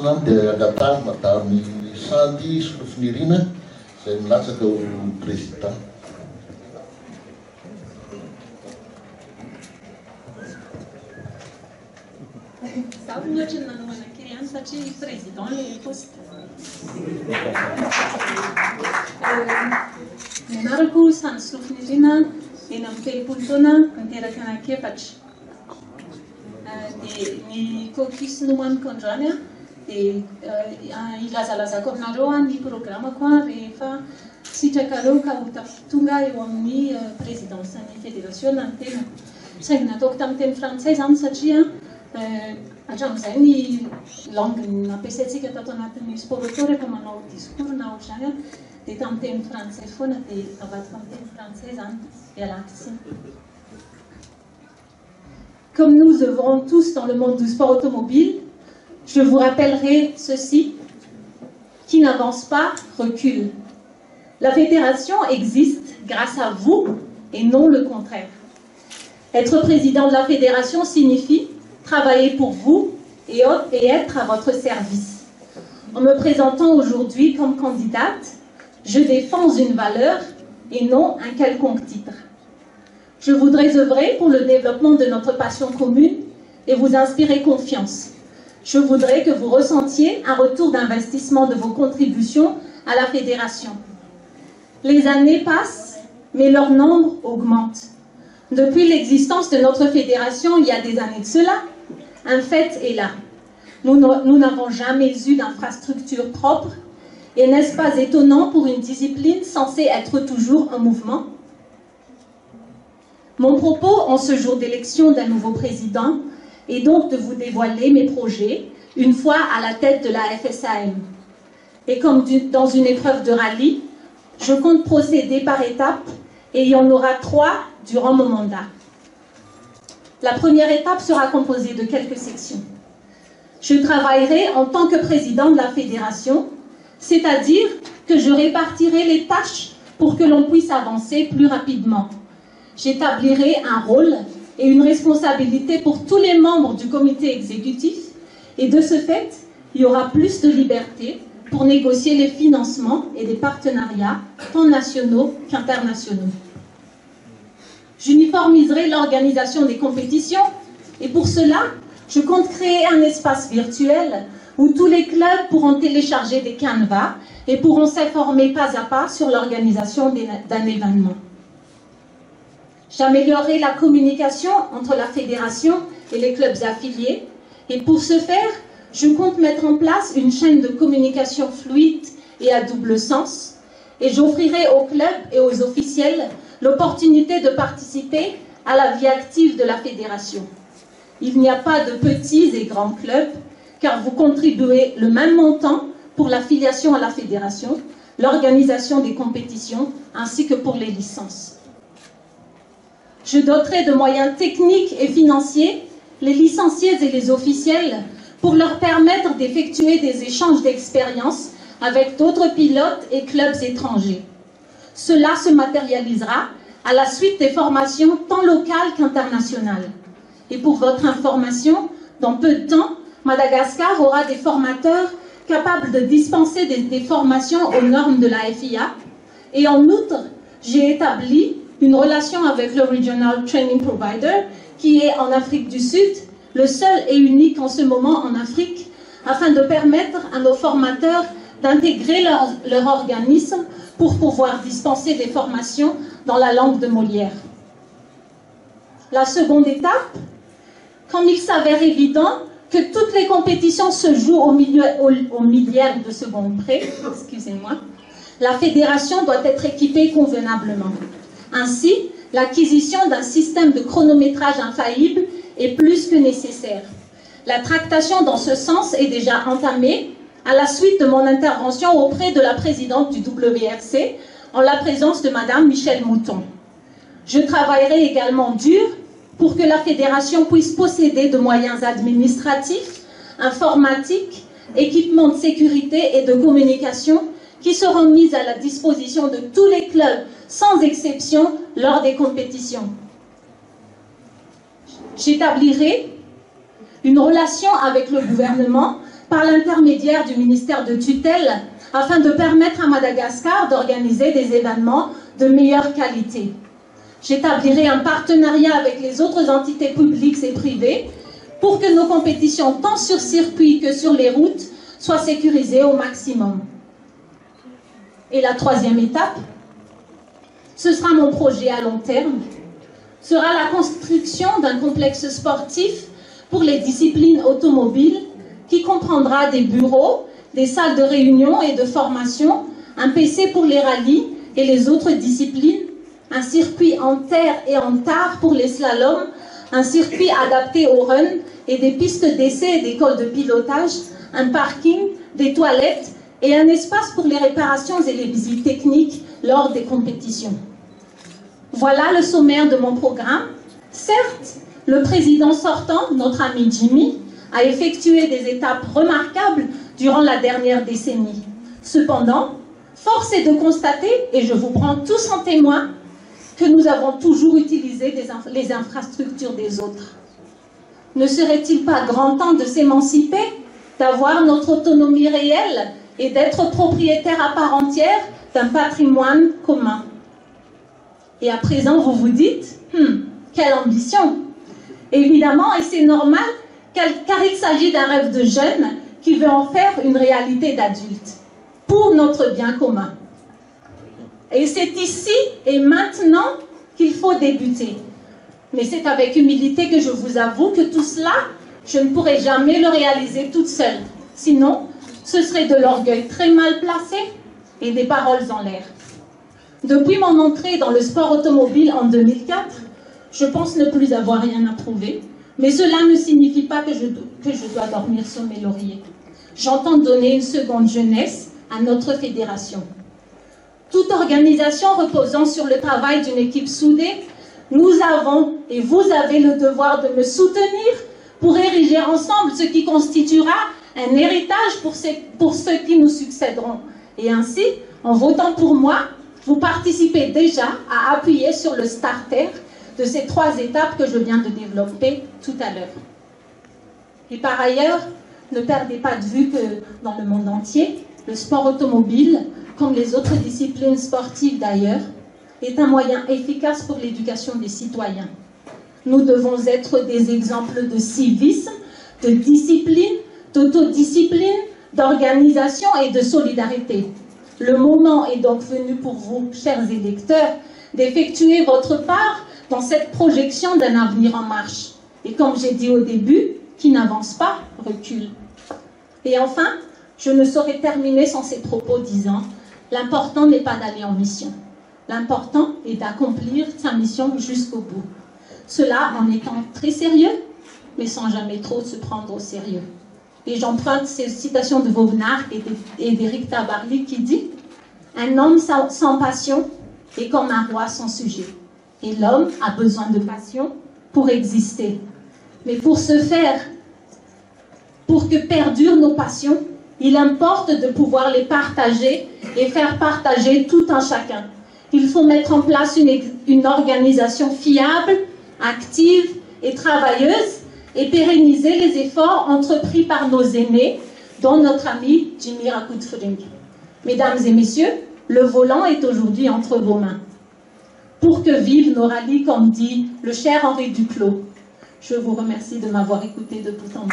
zany dia angatahana da misandy solofinirina izay milatsaka ho président. Zaho mihoatra ny manoana kely ihany satria président le poste. Nianarako sandy solofinirina eny amin'ny telopolo taona niteraka anankiefatra. Dia ny caucus nomaniko androany dia ilazalazako aminareo ny programmako rehefa sitrakareo ka ho tonga eo amin'ny présidencen'ny fédération ny tena. Saingy nataoko tamin'ny teny frantsay zany satria hatramin'izay ny langue nampiasaintsika tato anatin'ny sport auto rehefa manao discours na ohatr'izany dia tamin'ny teny frantsay foana dia avadika amin'ny teny frantsay zany ialako tsiny. Comme nous œuvrons tous dans le monde du sport automobile, je vous rappellerai ceci: qui n'avance pas recule. La fédération existe grâce à vous et non le contraire. Être président de la fédération signifie travailler pour vous et être à votre service. En me présentant aujourd'hui comme candidate, je défends une valeur et non un quelconque titre. Je voudrais œuvrer pour le développement de notre passion commune et vous inspirer confiance. Je voudrais que vous ressentiez un retour d'investissement de vos contributions à la fédération. Les années passent, mais leur nombre augmente. Depuis l'existence de notre fédération, il y a des années de cela, un fait est là. Nous n'avons jamais eu d'infrastructure propre, et n'est-ce pas étonnant pour une discipline censée être toujours en mouvement? Mon propos en ce jour d'élection d'un nouveau président est donc de vous dévoiler mes projets une fois à la tête de la FSAM. Et comme dans une épreuve de rallye, je compte procéder par étapes et il y en aura 3 durant mon mandat. La première étape sera composée de quelques sections. Je travaillerai en tant que président de la fédération, c'est-à-dire que je répartirai les tâches pour que l'on puisse avancer plus rapidement. J'établirai un rôle et une responsabilité pour tous les membres du comité exécutif et de ce fait, il y aura plus de liberté pour négocier les financements et des partenariats tant nationaux qu'internationaux. J'uniformiserai l'organisation des compétitions et pour cela, je compte créer un espace virtuel où tous les clubs pourront télécharger des canevas et pourront s'informer pas à pas sur l'organisation d'un événement. J'améliorerai la communication entre la fédération et les clubs affiliés et pour ce faire, je compte mettre en place une chaîne de communication fluide et à double sens et j'offrirai aux clubs et aux officiels l'opportunité de participer à la vie active de la fédération. Il n'y a pas de petits et grands clubs car vous contribuez le même montant pour l'affiliation à la fédération, l'organisation des compétitions ainsi que pour les licences. Je doterai de moyens techniques et financiers les licenciés et les officiels pour leur permettre d'effectuer des échanges d'expériences avec d'autres pilotes et clubs étrangers. Cela se matérialisera à la suite des formations tant locales qu'internationales. Et pour votre information, dans peu de temps, Madagascar aura des formateurs capables de dispenser des formations aux normes de la FIA. Et en outre, j'ai établi une relation avec le Regional Training Provider, qui est en Afrique du Sud, le seul et unique en ce moment en Afrique, afin de permettre à nos formateurs d'intégrer leur organisme pour pouvoir dispenser des formations dans la langue de Molière. La seconde étape, comme il s'avère évident que toutes les compétitions se jouent au millième de seconde près, excusez-moi, la fédération doit être équipée convenablement. Ainsi, l'acquisition d'un système de chronométrage infaillible est plus que nécessaire. La tractation dans ce sens est déjà entamée à la suite de mon intervention auprès de la présidente du WRC en la présence de Madame Michèle Mouton. Je travaillerai également dur pour que la fédération puisse posséder de moyens administratifs, informatiques, équipements de sécurité et de communication qui seront mis à la disposition de tous les clubs sans exception lors des compétitions. J'établirai une relation avec le gouvernement par l'intermédiaire du ministère de tutelle afin de permettre à Madagascar d'organiser des événements de meilleure qualité. J'établirai un partenariat avec les autres entités publiques et privées pour que nos compétitions, tant sur circuit que sur les routes, soient sécurisées au maximum. Et la troisième étape, ce sera mon projet à long terme, sera la construction d'un complexe sportif pour les disciplines automobiles qui comprendra des bureaux, des salles de réunion et de formation, un PC pour les rallyes et les autres disciplines, un circuit en terre et en tare pour les slaloms, un circuit adapté au run et des pistes d'essai et d'écoles de pilotage, un parking, des toilettes et un espace pour les réparations et les visites techniques lors des compétitions. Voilà le sommaire de mon programme. Certes, le président sortant, notre ami Jimmy, a effectué des étapes remarquables durant la dernière décennie. Cependant, force est de constater, et je vous prends tous en témoin, que nous avons toujours utilisé les infrastructures des autres. Ne serait-il pas grand temps de s'émanciper, d'avoir notre autonomie réelle et d'être propriétaire à part entière d'un patrimoine commun? Et à présent, vous vous dites, quelle ambition! Évidemment, et c'est normal, car il s'agit d'un rêve de jeune qui veut en faire une réalité d'adulte, pour notre bien commun. Et c'est ici et maintenant qu'il faut débuter. Mais c'est avec humilité que je vous avoue que tout cela, je ne pourrai jamais le réaliser toute seule. Sinon, ce serait de l'orgueil très mal placé et des paroles en l'air. Depuis mon entrée dans le sport automobile en 2004, je pense ne plus avoir rien à prouver, mais cela ne signifie pas que je dois dormir sur mes lauriers. J'entends donner une seconde jeunesse à notre fédération. Toute organisation reposant sur le travail d'une équipe soudée, nous avons et vous avez le devoir de me soutenir pour ériger ensemble ce qui constituera un héritage pour ceux qui nous succéderont. Et ainsi, en votant pour moi, vous participez déjà à appuyer sur le starter de ces 3 étapes que je viens de développer tout à l'heure. Et par ailleurs, ne perdez pas de vue que dans le monde entier, le sport automobile, comme les autres disciplines sportives d'ailleurs, est un moyen efficace pour l'éducation des citoyens. Nous devons être des exemples de civisme, de discipline, d'autodiscipline, d'organisation et de solidarité. Le moment est donc venu pour vous, chers électeurs, d'effectuer votre part dans cette projection d'un avenir en marche. Et comme j'ai dit au début, qui n'avance pas, recule. Et enfin, je ne saurais terminer sans ces propos disant « L'important n'est pas d'aller en mission. L'important est d'accomplir sa mission jusqu'au bout. » Cela en étant très sérieux, mais sans jamais trop se prendre au sérieux. Et j'emprunte ces citations de Vauvenargues et d'Éric Tabarly qui dit « Un homme sans passion est comme un roi sans sujet. Et l'homme a besoin de passion pour exister. Mais pour ce faire, pour que perdurent nos passions, il importe de pouvoir les partager et faire partager tout un chacun. Il faut mettre en place une organisation fiable, active et travailleuse et pérenniser les efforts entrepris par nos aînés, dont notre ami Jimmy Rakoudfring. Mesdames et messieurs, le volant est aujourd'hui entre vos mains. Pour que vivent nos rallyes, comme dit le cher Henri Duclos. Je vous remercie de m'avoir écouté de bout en bout.